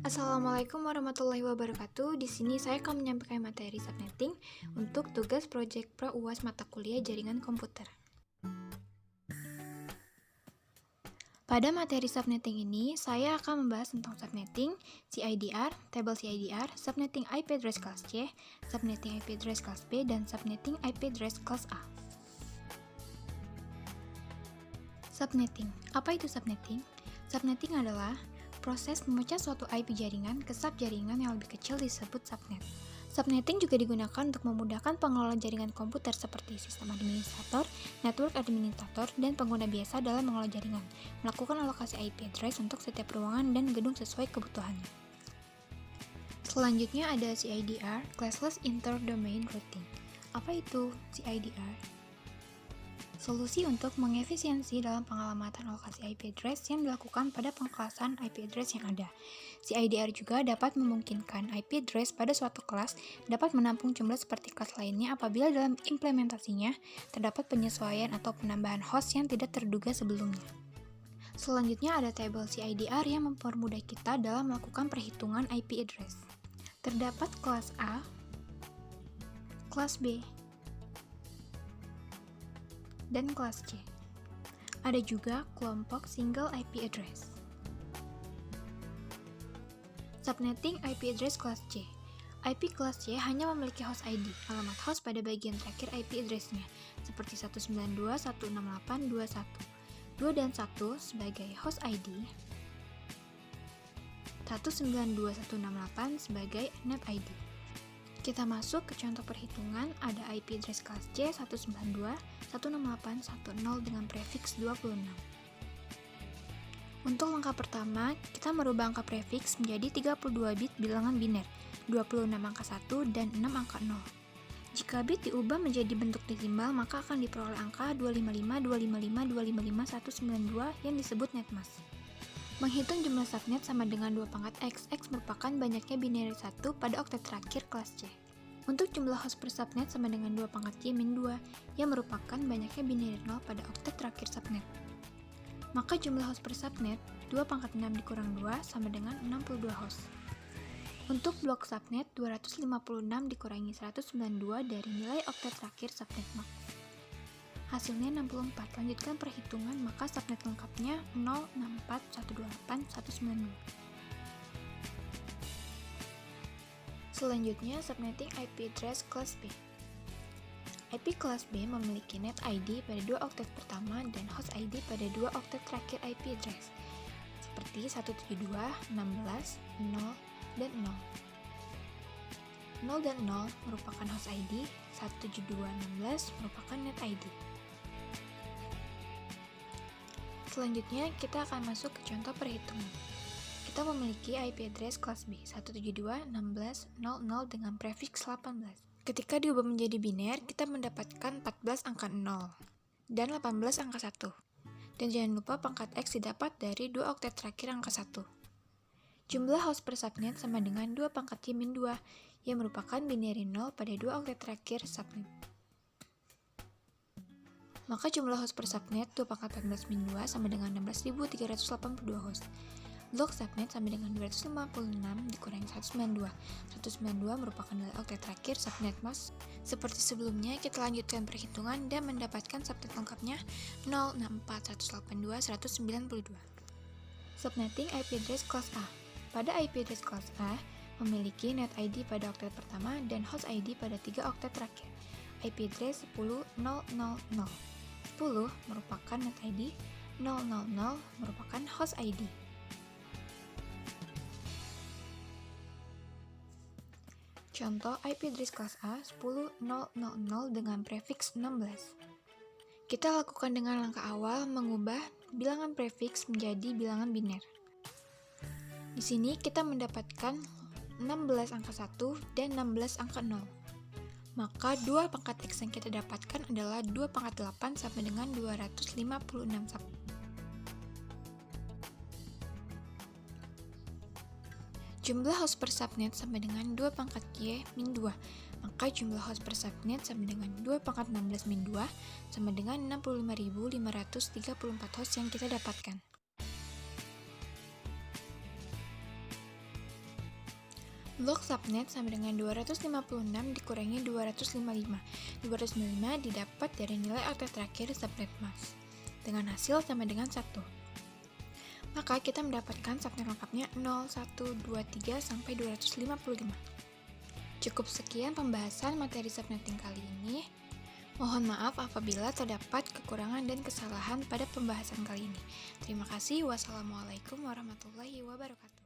Assalamualaikum warahmatullahi wabarakatuh. Di sini saya akan menyampaikan materi subnetting untuk tugas proyek Pro UAS mata kuliah Jaringan Komputer. Pada materi subnetting ini, saya akan membahas tentang subnetting, CIDR, tabel CIDR, subnetting IP address kelas C, subnetting IP address kelas B, dan subnetting IP address kelas A. Subnetting. Apa itu subnetting? Subnetting adalah proses memecah suatu IP jaringan ke sub-jaringan yang lebih kecil disebut subnet. Subnetting juga digunakan untuk memudahkan pengelola jaringan komputer seperti sistem administrator, network administrator, dan pengguna biasa dalam mengelola jaringan, melakukan alokasi IP address untuk setiap ruangan dan gedung sesuai kebutuhannya. Selanjutnya ada CIDR, Classless Inter-Domain Routing. Apa itu CIDR? Solusi untuk mengefisiensi dalam pengalamatan alokasi IP address yang dilakukan pada pengklasan IP address yang ada. CIDR juga dapat memungkinkan IP address pada suatu kelas dapat menampung jumlah seperti kelas lainnya apabila dalam implementasinya terdapat penyesuaian atau penambahan host yang tidak terduga sebelumnya. Selanjutnya ada tabel CIDR yang mempermudah kita dalam melakukan perhitungan IP address. Terdapat kelas A, kelas B, dan kelas C. Ada juga kelompok single IP address. Subnetting IP address kelas C. IP kelas C hanya memiliki host ID, alamat host pada bagian terakhir IP address-nya, seperti 192.168.21. 2 dan 1 sebagai host ID, 192.168 sebagai net ID. Kita masuk ke contoh perhitungan, ada IP address kelas C 192.168.1.0 dengan prefiks 26. Untuk langkah pertama, kita merubah angka prefiks menjadi 32 bit bilangan biner, 26 angka 1 dan 6 angka 0. Jika bit diubah menjadi bentuk desimal, maka akan diperoleh angka 255.255.255.192 yang disebut netmask. Menghitung jumlah subnet sama dengan 2 pangkat X. X merupakan banyaknya binary 1 pada oktet terakhir kelas C. Untuk jumlah host per subnet sama dengan 2 pangkat Y-2, yang merupakan banyaknya binary 0 pada oktet terakhir subnet. Maka jumlah host per subnet, 2 pangkat 6 dikurang 2 sama dengan 62 host. Untuk blok subnet, 256 dikurangi 192 dari nilai oktet terakhir subnet max. Hasilnya 64. Lanjutkan perhitungan, maka subnet lengkapnya 064.128.192. Selanjutnya, subnetting IP address kelas B. IP kelas B memiliki net ID pada 2 oktet pertama dan host ID pada 2 oktet terakhir IP address, seperti 172, 16, 0, dan 0. 0 dan 0 merupakan host ID, 172, 16 merupakan net ID. Selanjutnya, kita akan masuk ke contoh perhitungan. Kita memiliki IP address kelas B 172.16.00 dengan prefiks 18. Ketika diubah menjadi biner, kita mendapatkan 14 angka 0 dan 18 angka 1. Dan jangan lupa pangkat X didapat dari 2 oktet terakhir angka 1. Jumlah host per subnet sama dengan 2 pangkat Y-2 yang merupakan binary 0 pada 2 oktet terakhir subnet. Maka jumlah host per subnet 2 pangkat 14-2 sama dengan 16.382 host. Blok subnet sama dengan 256 dikurangi 192. 192 merupakan nilai oktet terakhir subnet mask. Seperti sebelumnya, kita lanjutkan perhitungan dan mendapatkan subnet lengkapnya 064.182.192. Subnetting IP address kelas A. Pada IP address kelas A, memiliki net ID pada oktet pertama dan host ID pada 3 oktet terakhir. IP address 10.000. 10 merupakan net ID, 000 merupakan host ID. Contoh IP address kelas A 10.000 dengan prefiks 16. Kita lakukan dengan langkah awal mengubah bilangan prefiks menjadi bilangan biner. Di sini kita mendapatkan 16 angka 1 dan 16 angka 0. Maka 2 pangkat X yang kita dapatkan adalah 2 pangkat 8 sampai dengan 256 sampai. Jumlah host per subnet sama dengan 2 pangkat Y-2. Maka jumlah host per subnet sama dengan 2 pangkat 16-2 sama dengan 65.534 host yang kita dapatkan. Log subnet sama dengan 256 dikurangi 255. 255 didapat dari nilai oktet terakhir subnet mask dengan hasil sama dengan 1. Maka kita mendapatkan subnet lengkapnya 0, 1, 2, 3, sampai 255. Cukup sekian pembahasan materi subnetting kali ini. Mohon maaf apabila terdapat kekurangan dan kesalahan pada pembahasan kali ini. Terima kasih. Wassalamualaikum warahmatullahi wabarakatuh.